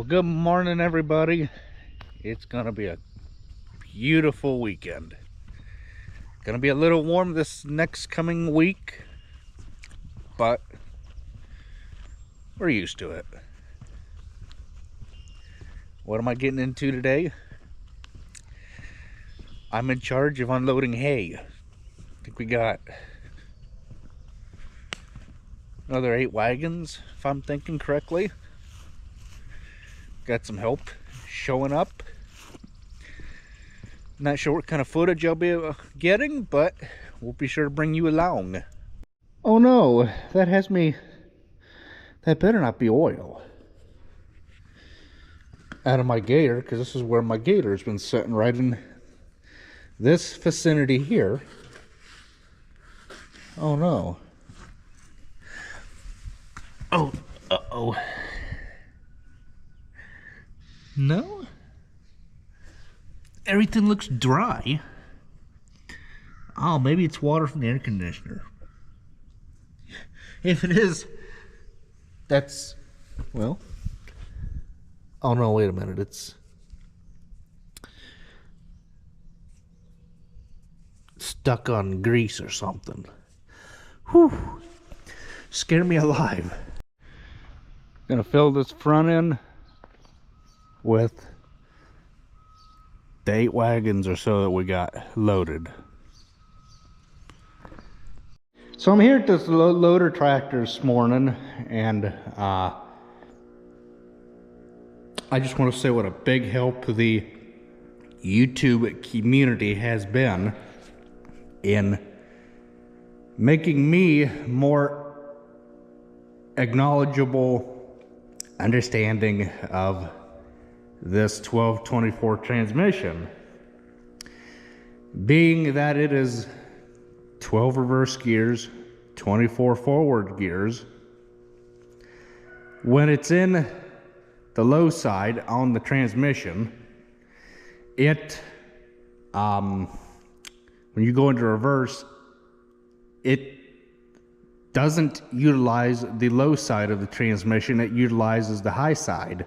Good morning, everybody. It's gonna be a beautiful weekend. Gonna be a little warm this next coming week, but we're used to it. What am I getting into today? I'm in charge of unloading hay. I think we got another 8 wagons, if I'm thinking correctly. Got some help showing up. Not sure what kind of footage I'll be getting, but we'll be sure to bring you along. Oh no, that better not be oil. Out of my gator, because this is where my gator's been sitting, right in this vicinity here. Oh no. Oh, uh-oh. No? Everything looks dry. Oh, maybe it's water from the air conditioner. If it is, that's, well, oh no, wait a minute, it's stuck on grease or something. Whew, scared me alive. Gonna fill this front end with the 8 wagons or so that we got loaded. So I'm here at this loader tractor this morning, and I just want to say what a big help the YouTube community has been in making me more acknowledgeable, understanding of this 1224 transmission, being that it is 12 reverse gears, 24 forward gears. When it's in the low side on the transmission, it when you go into reverse, it doesn't utilize the low side of the transmission, it utilizes the high side.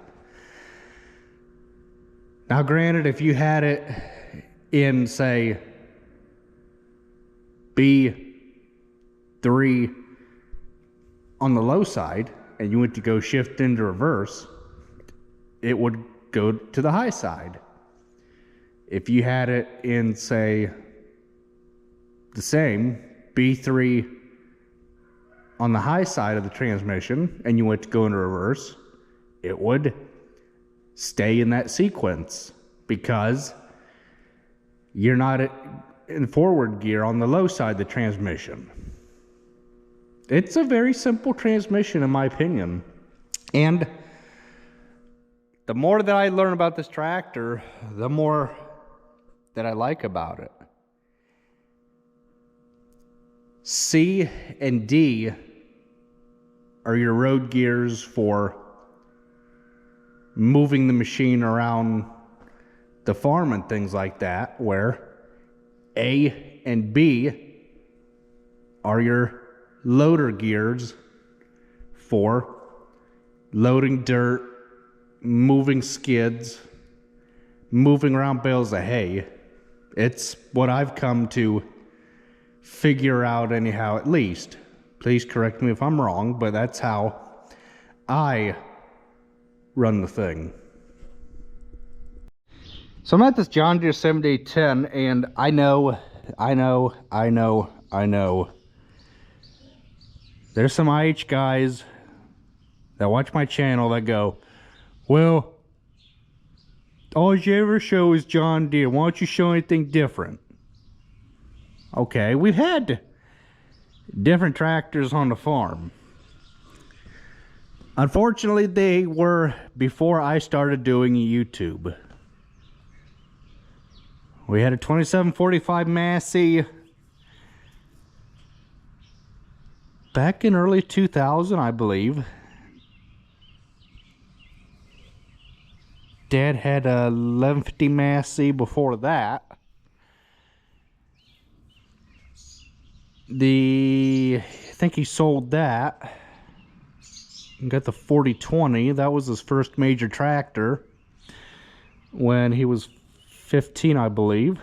Now granted, if you had it in, say, B3 on the low side, and you went to go shift into reverse, it would go to the high side. If you had it in, say, the same B3 on the high side of the transmission, and you went to go into reverse, it would stay in that sequence because you're not in forward gear on the low side of the transmission. It's a very simple transmission in my opinion. And the more that I learn about this tractor, the more that I like about it. C and D are your road gears for moving the machine around the farm and things like that, where A and B are your loader gears for loading dirt, moving skids, moving around bales of hay. It's what I've come to figure out anyhow, at least. Please correct me if I'm wrong, but that's how I run the thing. So I'm at this John Deere 7810, and I know there's some IH guys that watch my channel that go, well, all you ever show is John Deere. Why don't you show anything different? Okay, we've had different tractors on the farm. Unfortunately, they were before I started doing YouTube. We had a 2745 Massey back in early 2000, I believe. Dad had a 1150 Massey before that. I think he sold that. Got the 4020. That was his first major tractor when he was 15, I believe.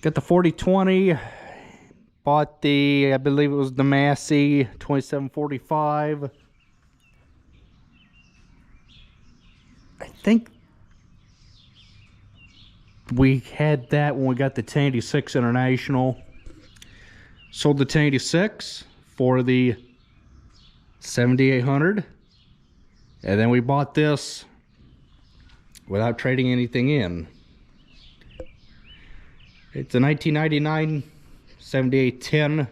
Got the 4020. Bought the, I believe it was the Massey 2745. I think we had that when we got the 1086 International. Sold the 1086 for the 7800. And then we bought this without trading anything in. It's a 1999 7810.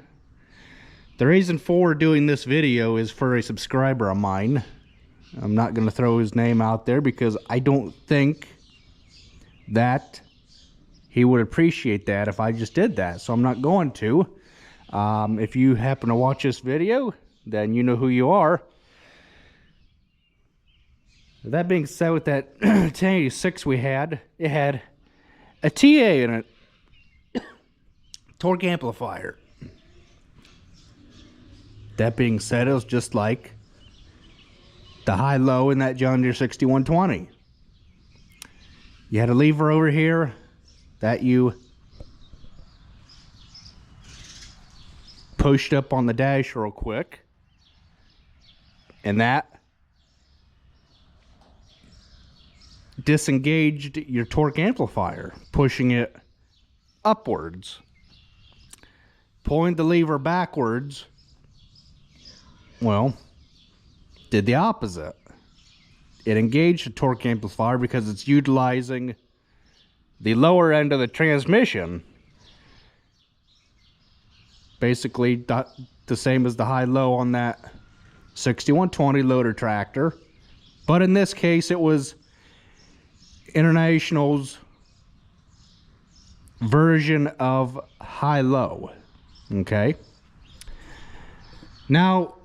The reason for doing this video is for a subscriber of mine. I'm not going to throw his name out there because I don't think that he would appreciate that if I just did that. So I'm not going to. If you happen to watch this video, then you know who you are. That being said, with that 1086 we had, it had a TA in it. Torque amplifier. That being said, it was just like the high-low in that John Deere 6120. You had a lever over here that you pushed up on the dash real quick, and that disengaged your torque amplifier, pushing it upwards. Pulling the lever backwards, well, did the opposite. It engaged the torque amplifier because it's utilizing the lower end of the transmission. Basically the same as the high-low on that 6120 loader tractor. But in this case, it was International's version of high-low. Okay. Now,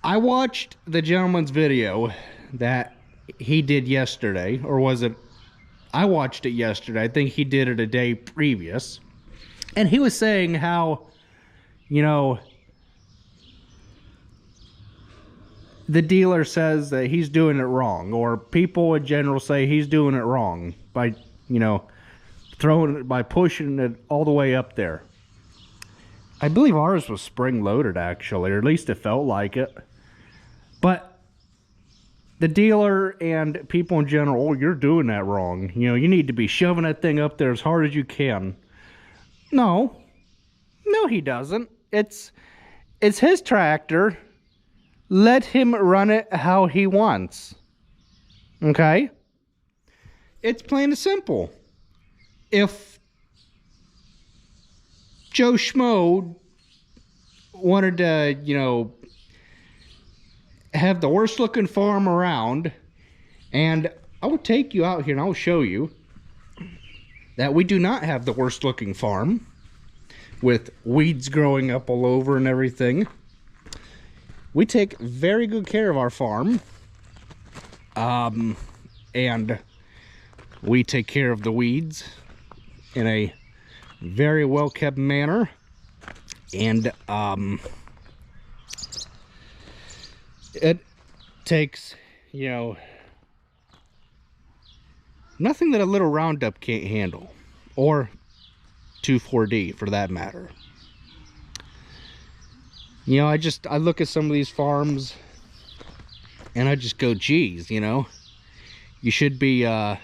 I watched the gentleman's video that he did yesterday, or was it? I watched it yesterday. I think he did it a day previous. And he was saying how, you know, the dealer says that he's doing it wrong, or people in general say he's doing it wrong by, you know, by pushing it all the way up there. I believe ours was spring-loaded, actually, or at least it felt like it. But the dealer and people in general, oh, you're doing that wrong. You know, you need to be shoving that thing up there as hard as you can. No. No, he doesn't. It's his tractor. Let him run it how he wants. Okay? It's plain and simple. If Joe Schmo wanted to, you know, have the worst looking farm around, and I will take you out here and I will show you that we do not have the worst looking farm with weeds growing up all over and everything. We take very good care of our farm, and we take care of the weeds in a very well kept manner, and it takes, you know, nothing that a little Roundup can't handle, or 2,4-D for that matter. You know, I look at some of these farms and I just go, geez, you know, you should be a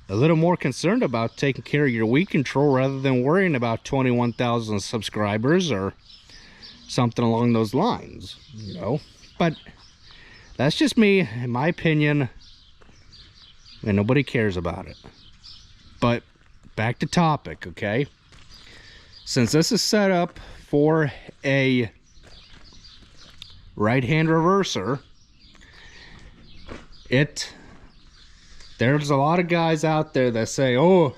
little more concerned about taking care of your weed control rather than worrying about 21,000 subscribers or something along those lines, you know. But that's just me, in my opinion, and nobody cares about it. But back to topic, okay? Since this is set up for a right-hand reverser, there's a lot of guys out there that say, oh,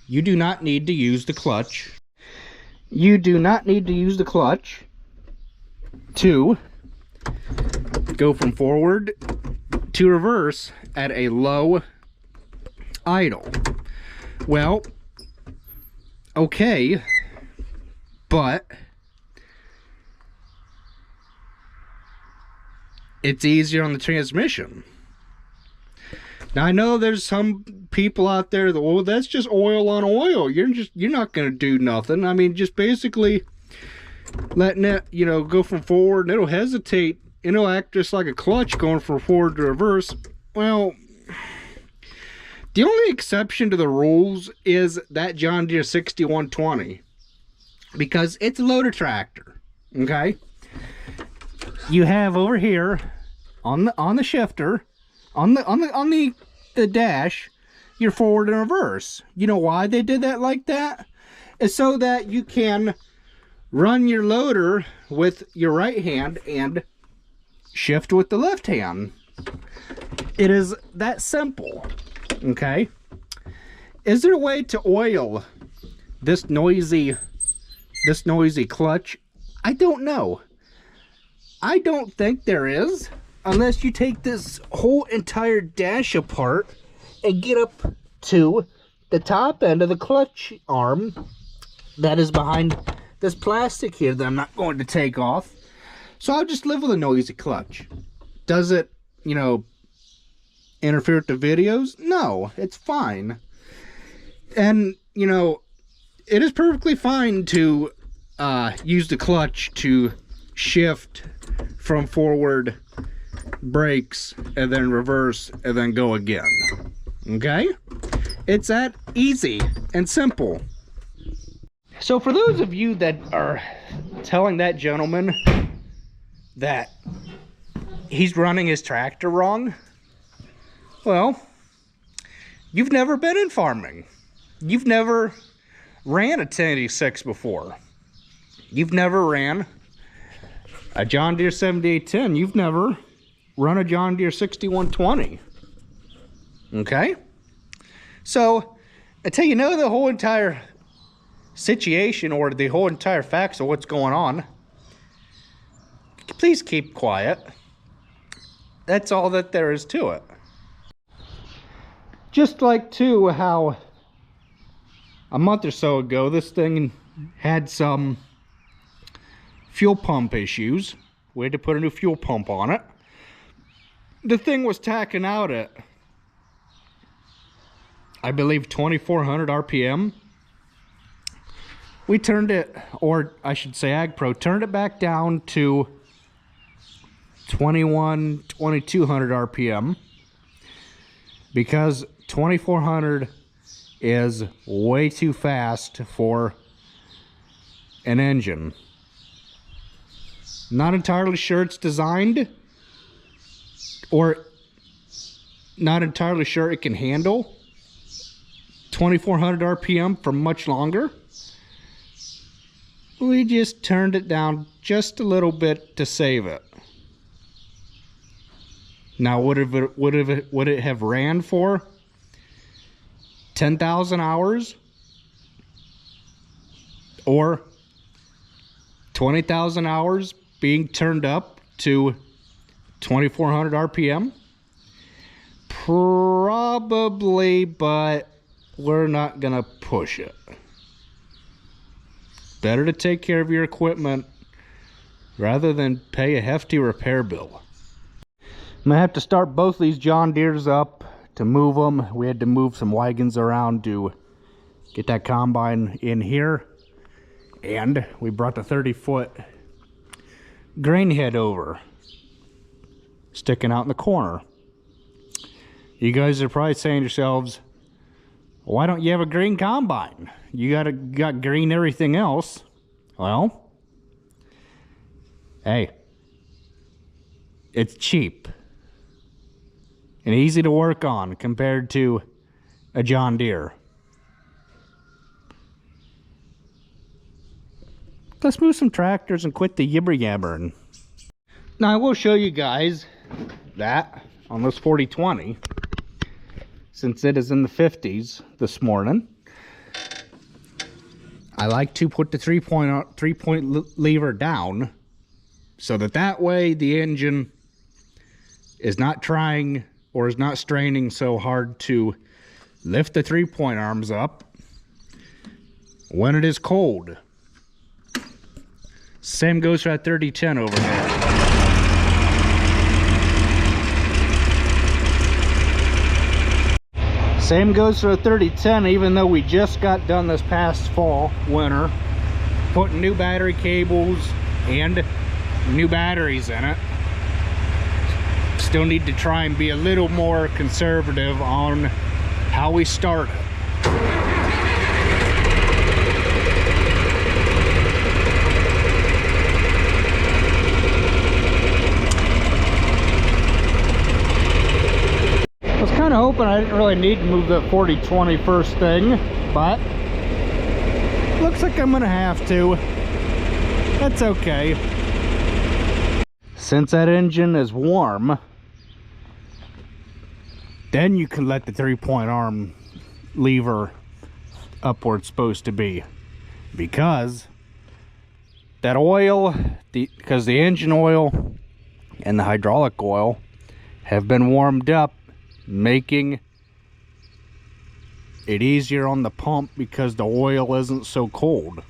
you do not need to use the clutch. You do not need to use the clutch to go from forward to reverse at a low idle. Well, okay, but it's easier on the transmission. Now I know there's some people out there that, well, that's just oil on oil. You're not gonna do nothing. I mean, just basically letting it, you know, go from forward, and it'll hesitate. It'll act just like a clutch going from forward to reverse. Well, the only exception to the rules is that John Deere 6120, because it's a loader tractor. Okay, you have over here on the shifter, on the dash, your forward and reverse. You know why they did that like that? It's so that you can run your loader with your right hand and shift with the left hand. It is that simple. Okay, is there a way to oil this noisy clutch? I don't know. I don't think there is, unless you take this whole entire dash apart and get up to the top end of the clutch arm that is behind this plastic here that I'm not going to take off. So I'll just live with a noisy clutch. Does it, you know, interfere with the videos? No, it's fine. And, you know, it is perfectly fine to use the clutch to shift from forward, brakes, and then reverse, and then go again. Okay? It's that easy and simple. So for those of you that are telling that gentleman that he's running his tractor wrong, well, you've never been in farming. You've never ran a 1086 before. You've never ran a John Deere 7810. You've never run a John Deere 6120. Okay? So, until you know the whole entire situation or the whole entire facts of what's going on, please keep quiet. That's all that there is to it. Just like, too, how a month or so ago, this thing had some fuel pump issues. We had to put a new fuel pump on it. The thing was tacking out at, I believe, 2400 RPM. We turned it, or I should say AgPro, turned it back down to 2200 RPM, because 2400 is way too fast for an engine. Not entirely sure it's designed, or not entirely sure it can handle 2400 RPM for much longer. We just turned it down just a little bit to save it. Now, would it have ran for 10,000 hours or 20,000 hours being turned up to 2400 RPM? Probably, but we're not gonna push it. Better to take care of your equipment rather than pay a hefty repair bill. I'm gonna have to start both these John Deeres up to move them. We had to move some wagons around to get that combine in here, and we brought the 30-foot grain head over, sticking out in the corner. You guys are probably saying to yourselves, why don't you have a green combine? You got green everything else. Well, hey, it's cheap and easy to work on compared to a John Deere. Let's move some tractors and quit the yibber-yabbering. Now I will show you guys that on this 4020, since it is in the 50s this morning, I like to put the three-point lever down so that way the engine is not trying or is not straining so hard to lift the 3-point arms up when it is cold. Same goes for that 3010 over there. Same goes for the 3010, even though we just got done this past winter, putting new battery cables and new batteries in it. Still need to try and be a little more conservative on how we start it. I was kind of hoping I didn't really need to move the 4020 first thing, but looks like I'm gonna have to. That's okay. Since that engine is warm, then you can let the 3-point arm lever up where it's supposed to be, because that oil, because the engine oil and the hydraulic oil have been warmed up, making it easier on the pump because the oil isn't so cold.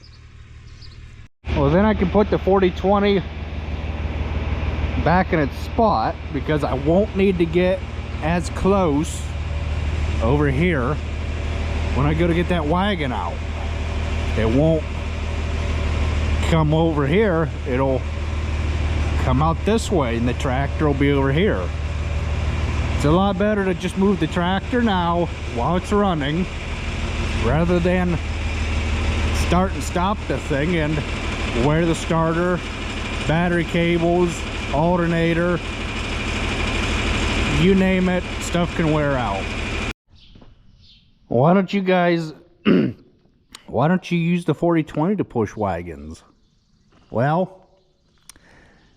Well, then I can put the 4020 back in its spot, because I won't need to get as close over here when I go to get that wagon out. It won't come over here, it'll come out this way, and the tractor will be over here. It's a lot better to just move the tractor now while it's running, rather than start and stop the thing and wear the starter, battery cables, alternator, you name it, stuff can wear out. Why don't you guys why don't you use the 4020 to push wagons? Well,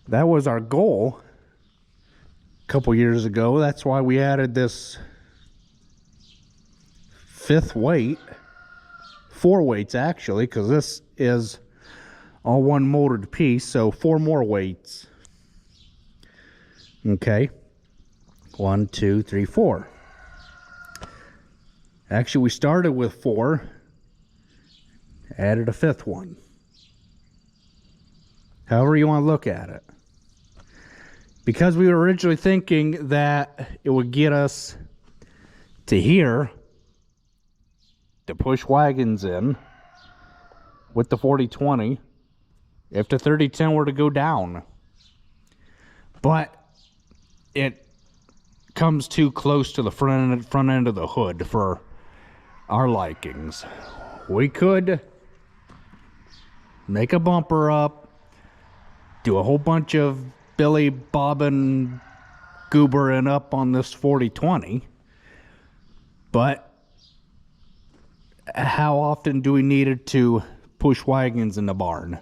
that was our goal a couple years ago. That's why we added this 5th weight, 4 weights actually, because this is all one motored piece, so 4 more weights. Okay, 1, 2, 3, 4. Actually, we started with 4, added a 5th one. However you want to look at it. Because we were originally thinking that it would get us to here to push wagons in with the 4020 if the 3010 were to go down. But it comes too close to the front end of the hood for our likings. We could make a bumper up, do a whole bunch of Billy bobbing goobering up on this 4020, but how often do we need it to push wagons in the barn?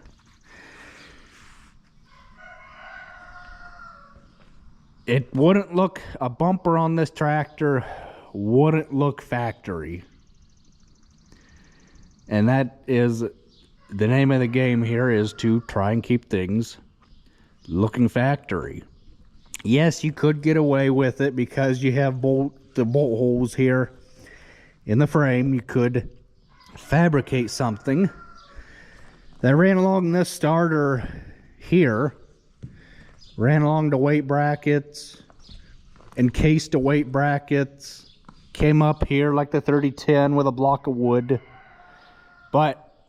It wouldn't look, a bumper on this tractor wouldn't look factory. And that is the name of the game here, is to try and keep things looking factory. Yes, you could get away with it because you have the bolt holes here in the frame. You could fabricate something that ran along this starter here, ran along the weight brackets, encased the weight brackets, came up here like the 3010 with a block of wood. But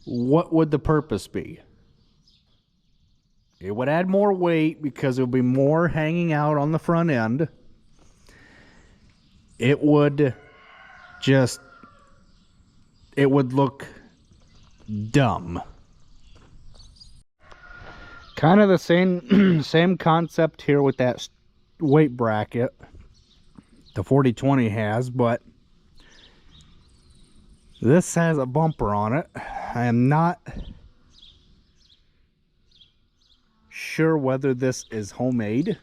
what would the purpose be? It would add more weight because it would be more hanging out on the front end. It would look dumb. Kind of the same concept here with that weight bracket the 4020 has, but this has a bumper on it. I am not sure whether this is homemade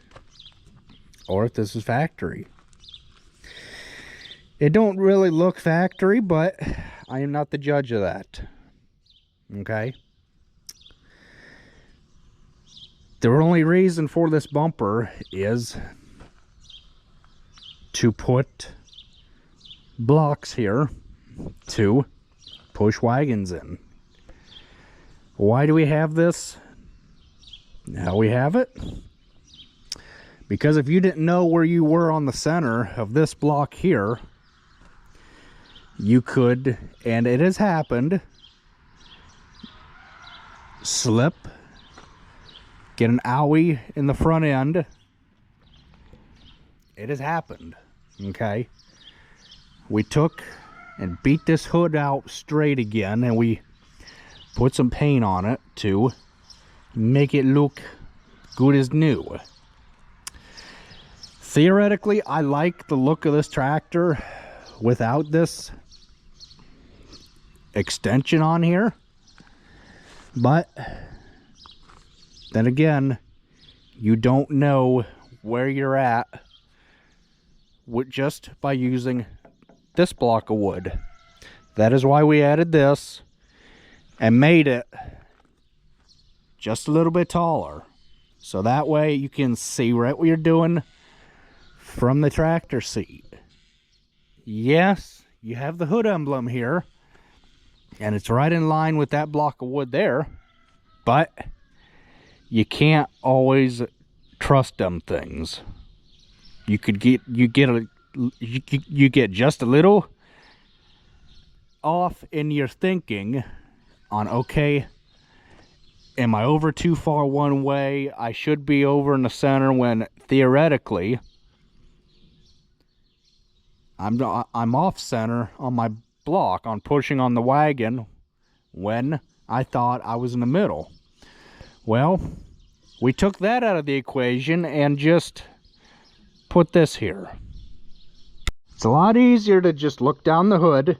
or if this is factory. It don't really look factory, but I am not the judge of that. Okay? The only reason for this bumper is to put blocks here to push wagons in. Why do we have this? How we have it? Because if you didn't know where you were on the center of this block here, you could, and it has happened, slip, get an owie in the front end. It has happened, okay? We took and beat this hood out straight again, and we put some paint on it to make it look good as new. Theoretically, I like the look of this tractor without this extension on here, but then again, you don't know where you're at with just by using this block of wood. That is why we added this and made it just a little bit taller, so that way you can see right what you're doing from the tractor seat. Yes, you have the hood emblem here, and it's right in line with that block of wood there, but you can't always trust them things. You get just a little off in your thinking on, okay, am I over too far one way? I should be over in the center, when theoretically I'm off center on my block on pushing on the wagon when I thought I was in the middle. Well, we took that out of the equation and just put this here. It's a lot easier to just look down the hood,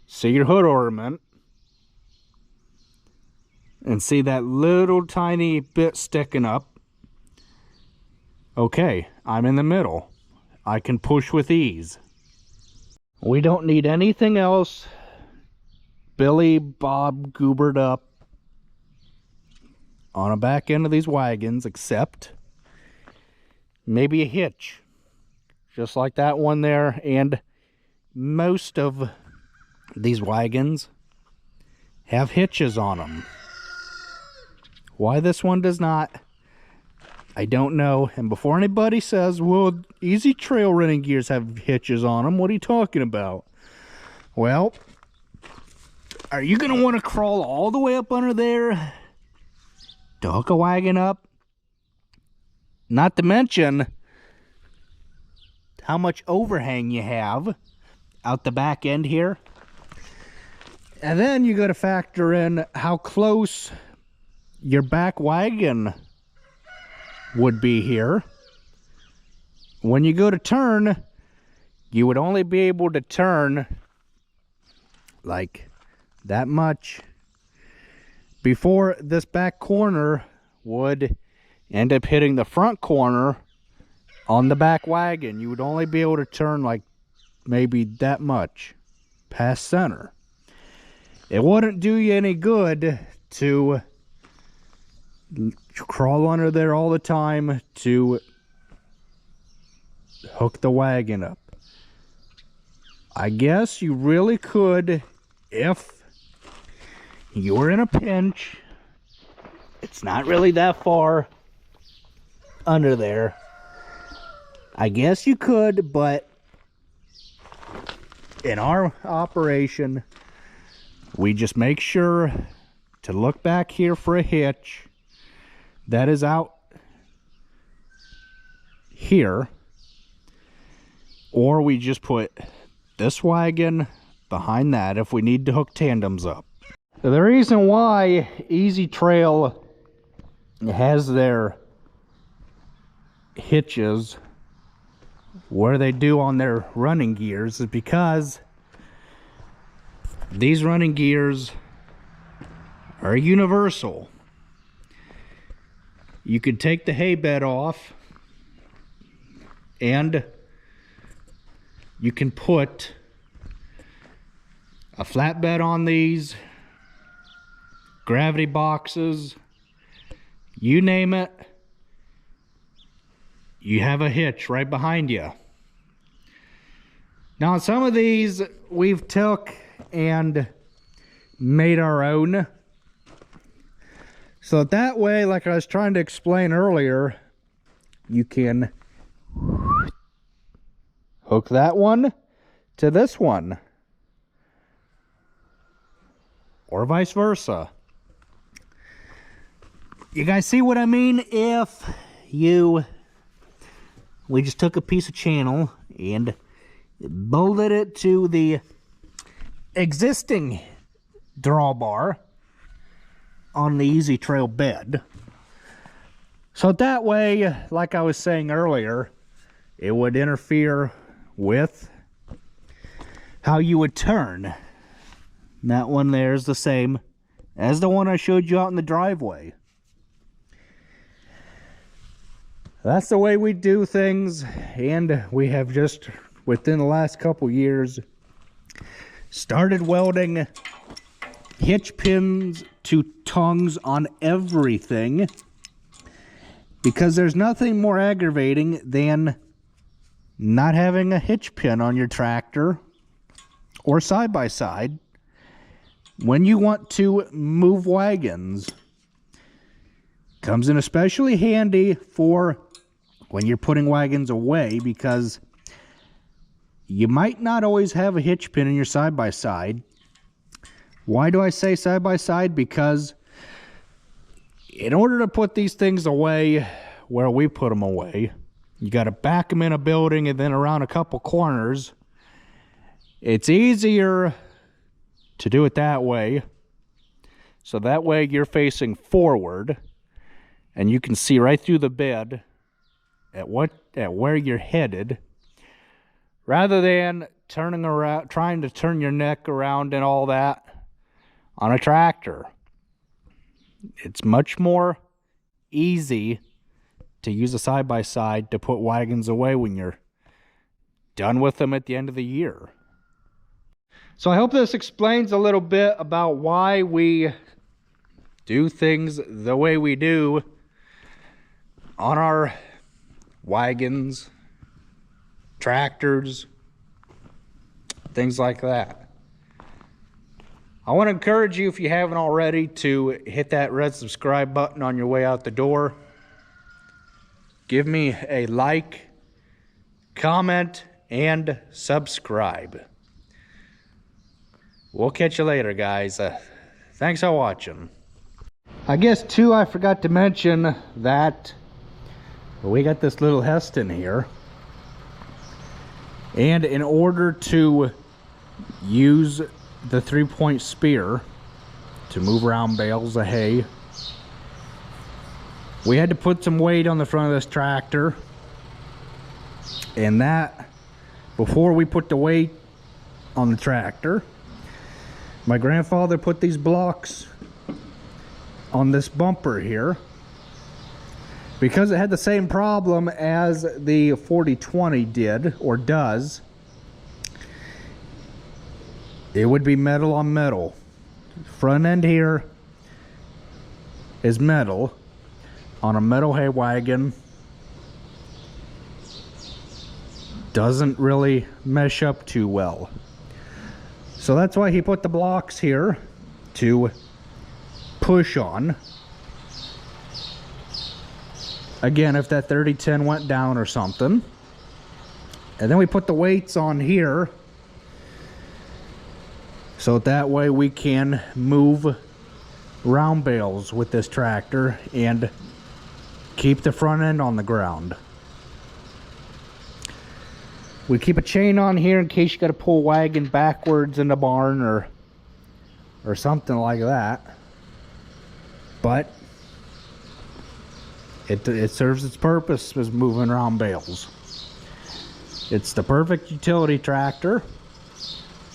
see your hood ornament, and see that little tiny bit sticking up. Okay, I'm in the middle. I can push with ease. We don't need anything else Billy Bob goobered up on the back end of these wagons, except maybe a hitch, just like that one there. And most of these wagons have hitches on them. Why this one does not, I don't know. And before anybody says, well, easy trail running gears have hitches on them, what are you talking about? Well, are you going to want to crawl all the way up under there to hook a wagon up? Not to mention how much overhang you have out the back end here. And then you got to factor in how close your back wagon would be here. When you go to turn, you would only be able to turn like that much before this back corner would end up hitting the front corner on the back wagon. You would only be able to turn like maybe that much past center. It wouldn't do you any good to crawl under there all the time to hook the wagon up. I guess you really could if you were in a pinch. It's not really that far under there. I guess you could, but in our operation, we just make sure to look back here for a hitch that is out here, or we just put this wagon behind that if we need to hook tandems up. The reason why Easy Trail has their hitches where they do on their running gears is because these running gears are universal. You could take the hay bed off and you can put a flatbed on these, gravity boxes, you name it, you have a hitch right behind you. Now some of these we've took and made our own, so that way, like I was trying to explain earlier, you can hook that one to this one, or vice versa. You guys see what I mean? If we just took a piece of channel and bolted it to the existing drawbar on the Easy Trail bed. So that way, like I was saying earlier, it would interfere with how you would turn. That one there is the same as the one I showed you out in the driveway. That's the way we do things, and we have just, within the last couple years, started welding hitch pins to tongues on everything, because there's nothing more aggravating than not having a hitch pin on your tractor or side-by-side when you want to move wagons. Comes in especially handy for when you're putting wagons away, because you might not always have a hitch pin in your side-by-side. Why do I say side-by-side? Because in order to put these things away where we put them away, you got to back them in a building and then around a couple corners. It's easier to do it that way, so that way you're facing forward and you can see right through the bed at where you're headed, rather than turning around, trying to turn your neck around and all that on a tractor. It's much more easy to use a side-by-side to put wagons away when you're done with them at the end of the year. So I hope this explains a little bit about why we do things the way we do on our wagons, tractors, things like that. I want to encourage you, if you haven't already, to hit that red subscribe button on your way out the door. Give me a like, comment, and subscribe. We'll catch you later, guys. Thanks for watching. I guess, too, I forgot to mention that we got this little Heston here. And in order to use the 3-point spear to move around bales of hay, we had to put some weight on the front of this tractor. And that, before we put the weight on the tractor, my grandfather put these blocks on this bumper here, because it had the same problem as the 4020 did, or does. It would be metal on metal. Front end here is metal on a metal hay wagon. Doesn't really mesh up too well. So that's why he put the blocks here to push on. Again, if that 3010 went down or something. And then we put the weights on here, so that way we can move round bales with this tractor and keep the front end on the ground. We keep a chain on here in case you got to pull wagon backwards in the barn or something like that. But it serves its purpose as moving around bales. It's the perfect utility tractor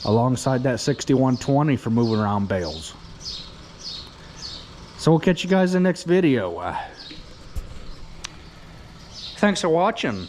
alongside that 6120 for moving around bales. So we'll catch you guys in the next video. Thanks for watching.